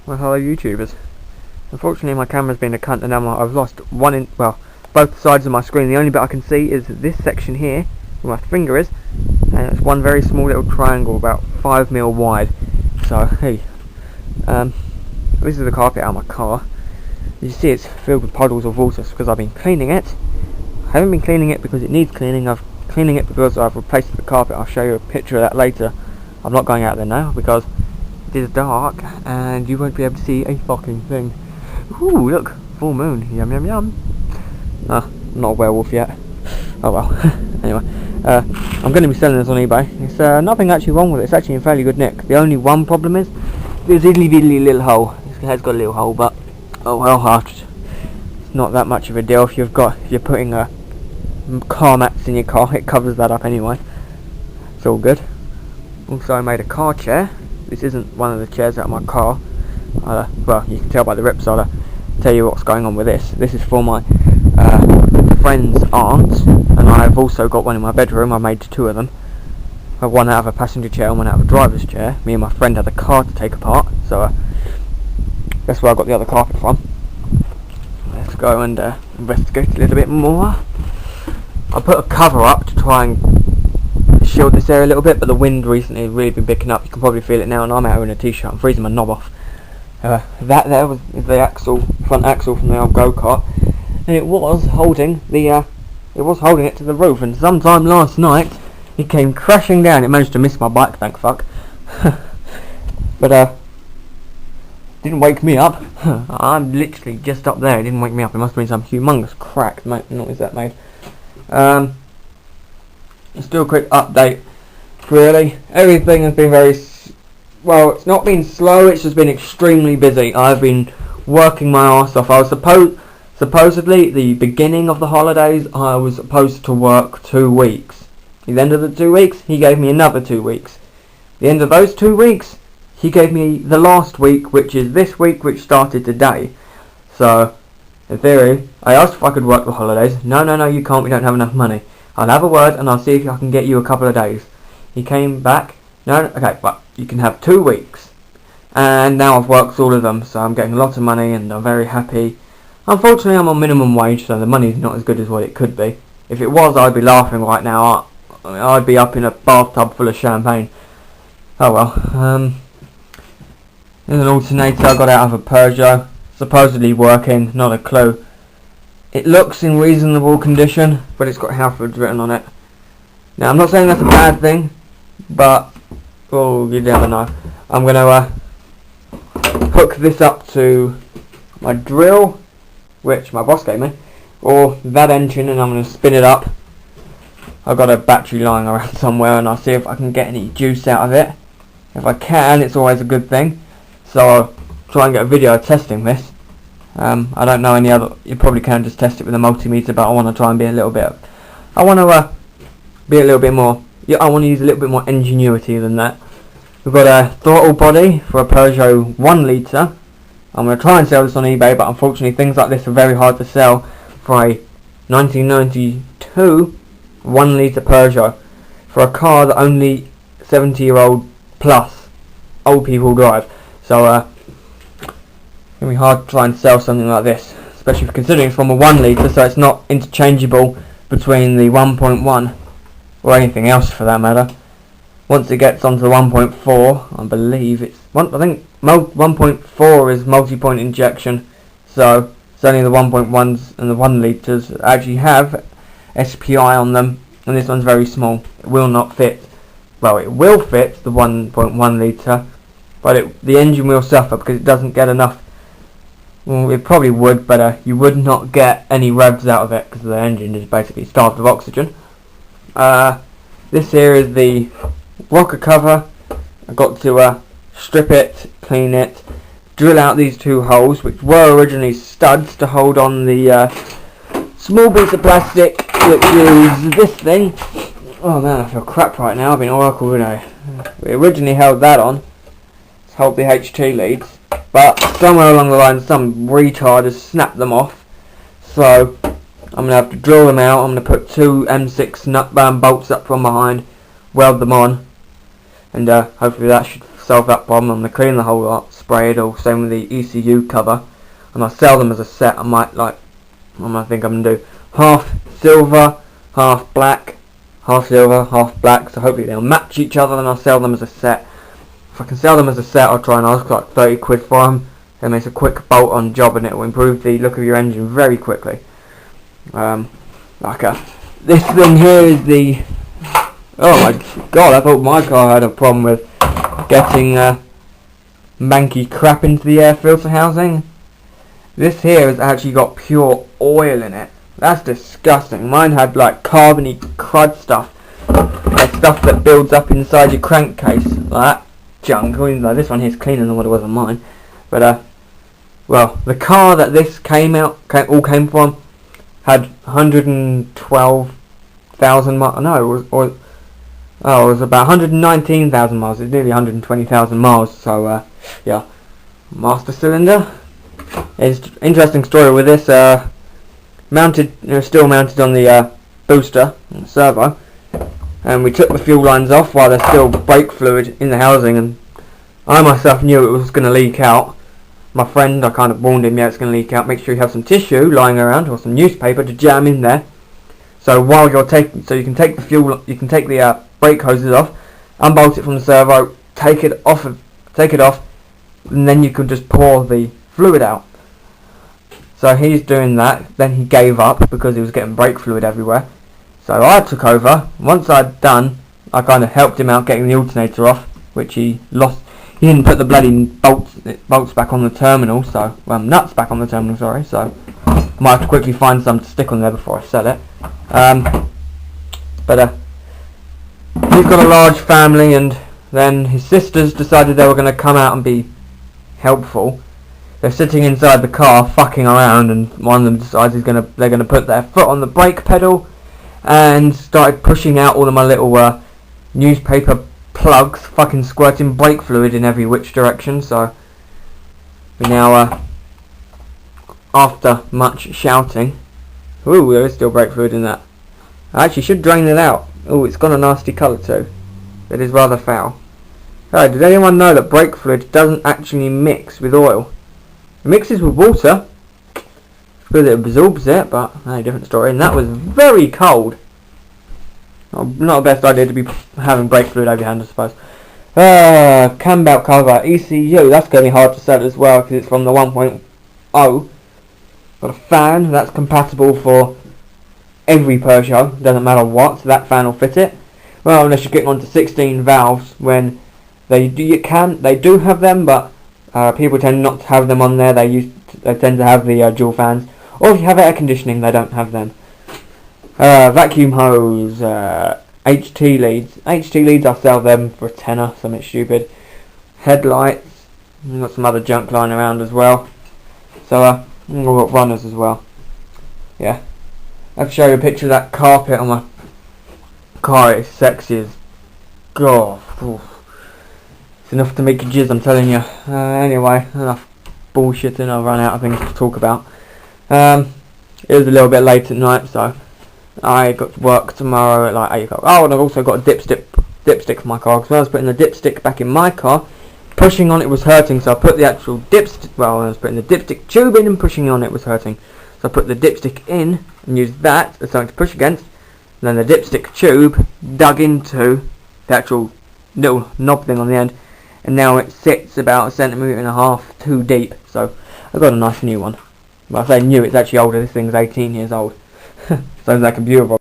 Well, hello YouTubers. Unfortunately my camera's been a cunt and now I've lost both sides of my screen. The only bit I can see is this section here, where my finger is, and it's one very small little triangle about 5mm wide. So, hey, this is the carpet out of my car. You see it's filled with puddles of water because I've been cleaning it. I haven't been cleaning it because it needs cleaning, I've cleaning it because I've replaced the carpet. I'll show you a picture of that later. I'm not going out there now because it is dark and you won't be able to see a fucking thing. Ooh, look, full moon, yum yum yum. I'm not a werewolf yet. Oh well. Anyway, I'm going to be selling this on eBay. It's nothing actually wrong with it, it's actually in fairly good nick. The only one problem is this itty bitty little hole. This has got a little hole, but oh well, it's not that much of a deal. If you're putting car mats in your car, it covers that up anyway. It's all good. Also, I made a car chair. This isn't one of the chairs out of my car. Well, you can tell by the rips. I'll tell you what's going on with this. This is for my friend's aunt, and I've also got one in my bedroom. I made two of them. I have one out of a passenger chair and one out of a driver's chair. Me and my friend had a car to take apart, so that's where I got the other carpet from. Let's go and investigate a little bit more. I put a cover up to try and shield this area a little bit, but the wind recently has really been picking up. You can probably feel it now, and I'm out in a t-shirt. I'm freezing my knob off. That there was the front axle from the old go-kart, and it was holding it to the roof. And sometime last night, it came crashing down. It managed to miss my bike, thank fuck. But didn't wake me up. I'm literally just up there. It didn't wake me up. It must have been some humongous crack noise that made. Let's do a quick update. Really, everything has been well, it's not been slow, it's just been extremely busy. I've been working my arse off. I was supposedly, the beginning of the holidays, I was supposed to work 2 weeks. At the end of the 2 weeks, he gave me another 2 weeks. At the end of those 2 weeks, he gave me the last week, which is this week, which started today. So, in theory, I asked if I could work the holidays. No, you can't, we don't have enough money. I'll have a word and I'll see if I can get you a couple of days. He came back. No, okay, well, you can have 2 weeks. And now I've worked all of them, so I'm getting a lot of money and I'm very happy. Unfortunately, I'm on minimum wage, so the money's not as good as what it could be. If it was, I'd be laughing right now. I'd be up in a bathtub full of champagne. Oh well. There's an alternator I got out of a Peugeot. Supposedly working, not a clue. It looks in reasonable condition, but it's got Halfords written on it. Now, I'm not saying that's a bad thing, but oh, you never know. I'm going to hook this up to my drill, which my boss gave me, or that engine, and I'm going to spin it up. I've got a battery lying around somewhere, and I'll see if I can get any juice out of it. If I can, it's always a good thing. So I'll try and get a video testing this. I don't know any other. You probably can just test it with a multimeter, but I want to try and be a little bit. I want to be a little bit more. Yeah, I want to use a little bit more ingenuity than that. We've got a throttle body for a Peugeot 1 litre. I'm going to try and sell this on eBay, but unfortunately things like this are very hard to sell for a 1992 1 litre Peugeot for a car that only 70-year-old plus old people drive. So it's going to be hard to try and sell something like this, especially considering it's from a 1 litre, so it's not interchangeable between the 1.1 or anything else for that matter. Once it gets onto the 1.4, I believe I think 1.4 is multi-point injection, so it's only the 1.1s and the 1 litres actually have SPI on them, and this one's very small. It will not fit. Well, it will fit the 1.1 litre, but the engine will suffer because it doesn't get enough. Well, it probably would, but you would not get any revs out of it because the engine is basically starved of oxygen. This here is the rocker cover. I've got to strip it, clean it, drill out these 2 holes, which were originally studs to hold on the small piece of plastic, which is this thing. Oh man, I feel crap right now. I've been Oracle, you know. We originally held that on to hold the HT leads, but somewhere along the line some retard has snapped them off, so I'm going to have to drill them out. I'm going to put 2 M6 nut bolts up from behind, weld them on, and hopefully that should solve that problem. I'm going to clean the whole lot, spray it all, same with the ECU cover, and I'll sell them as a set. I think I'm going to do half silver, half black, half silver, half black, so hopefully they'll match each other, and I'll sell them as a set. If I can sell them as a set, I'll try and ask like 30 quid for them. Then it's a quick bolt-on job, and it will improve the look of your engine very quickly. This thing here is the... Oh my god, I thought my car had a problem with getting manky crap into the air filter housing. This here has actually got pure oil in it. That's disgusting. Mine had like carbony crud stuff. Like stuff that builds up inside your crankcase. Like that junk. Like this one here is cleaner than what it was on mine. But well, the car that this all came from had 112,000 miles. No, it was about 119,000 miles. It's nearly 120,000 miles. So yeah, master cylinder. It's an interesting story with this. Still mounted on the booster and the servo, and we took the fuel lines off while there's still brake fluid in the housing, and I myself knew it was going to leak out. My friend, I kind of warned him, yeah, it's going to leak out. Make sure you have some tissue lying around or some newspaper to jam in there. So while you're you can take the fuel, you can take the brake hoses off, unbolt it from the servo, take it off, and then you can just pour the fluid out. So he's doing that. Then he gave up because he was getting brake fluid everywhere. So I took over. Once I'd done, I kind of helped him out getting the alternator off, which he lost. He didn't put the bloody bolts back on the terminal, so nuts back on the terminal. Sorry. So I might have to quickly find some to stick on there before I sell it. But he's got a large family, and then his sisters decided they were going to come out and be helpful. They're sitting inside the car fucking around, and one of them decides they're gonna put their foot on the brake pedal and started pushing out all of my little newspaper plugs, fucking squirting brake fluid in every which direction. So we now after much shouting, ooh, there is still brake fluid in that. I actually should drain it out. Ooh, it's got a nasty colour too. It is rather foul. Oh, did anyone know that brake fluid doesn't actually mix with oil? It mixes with water because it absorbs it, but a different story. And that was very cold. Not the best idea to be having brake fluid over your hand, I suppose. Cam belt cover, ECU. That's going to be hard to sell as well because it's from the 1.0. Got a fan that's compatible for every Peugeot. Doesn't matter what, so that fan will fit it. Well, unless you're getting onto 16 valves, when they do have them, but people tend not to have them on there. They tend to have the dual fans, or if you have air conditioning, they don't have them. Vacuum hose, HT leads. HT leads, I'll sell them for a tenner, something stupid. Headlights, we've got some other junk lying around as well. So we've got runners as well. Yeah, I'll show you a picture of that carpet on my car. It's sexy as God. It's enough to make you jizz, I'm telling you. Anyway, enough bullshitting. I'll run out of things to talk about. It was a little bit late at night, so I got to work tomorrow at like 8 o'clock. Oh, and I've also got a dipstick for my car, because when I was putting the dipstick back in my car, pushing on it was hurting, so I put the actual dipstick, well, I was putting the dipstick tube in and pushing on it was hurting. So I put the dipstick in and used that as something to push against, and then the dipstick tube dug into the actual little knob thing on the end, and now it sits about 1.5 centimeters too deep, so I got a nice new one. But I say new, it's actually older. This thing's 18 years old. So that computer